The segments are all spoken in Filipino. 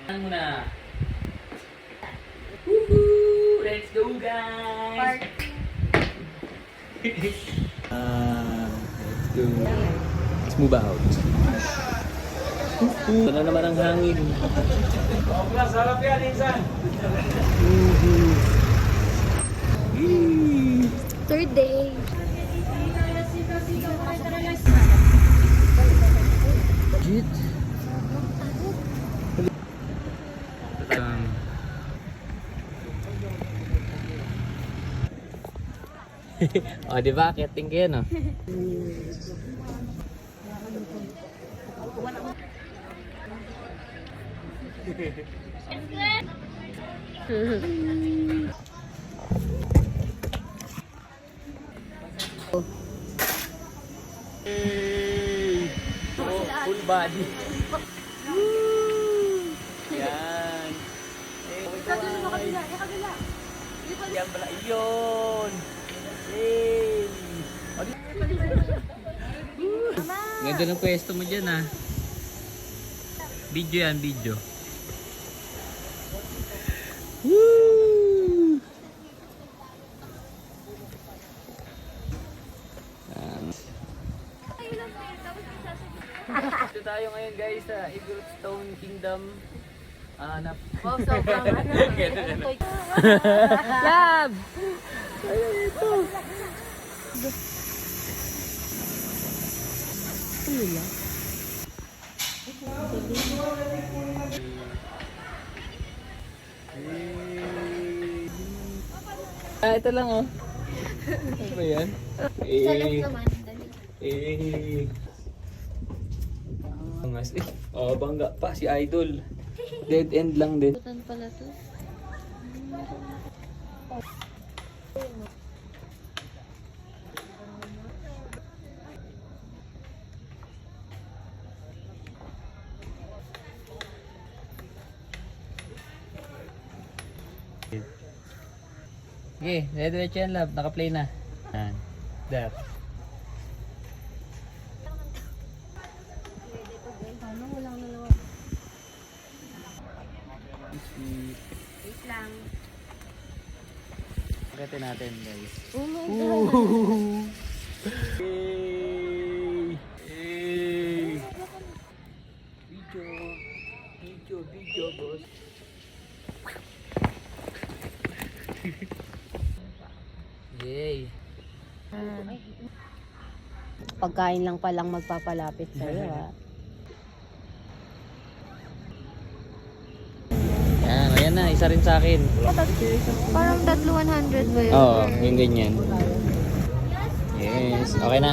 Ano na? Woohoo! Let's go, guys! Let's go. Let's move out. Ito na naman ang hangin. Sarap yan, Insan. Third day. Legit. Oh, di ba? Ketting kayo, no? Oh, full body. Yan. Yan pala yun. Yay! Ganda ng pwesto mo dyan, ah. Video yan, video. Woo! Dito tayo ngayon, guys, sa Eagle Stone Kingdom. Wow, sobrang ano. Lab! Ayun ito. Ano yan? Ito lang, oh. Ano ba yan? naman. Angas eh. Oh, bangga pa si Idol. Dead end lang din. Butan pala to. Okay, diretso yan, love. Naka-play na. Yan. That. Ano, walang nalawa. Wait lang. Pakitin natin, guys. Oh my God. Yay! Yay! Video, boss. Yay! Pagkain lang palang magpapalapit sa'yo, ha? Yan, ayan na. Isa rin sa akin. Parang 100 ba yun? Oo, yung ganyan. Yes. Okay na?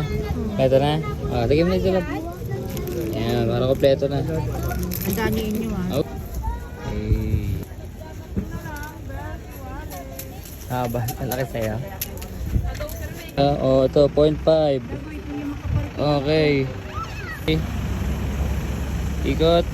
Kompleto na? Oh, tigim na ito, love. Yan, para kompleto na. Ang daniin nyo, ha? Oh. Hey. Haba, malaki sa'yo. Oh, ito, 0.5. Okay. Ikot.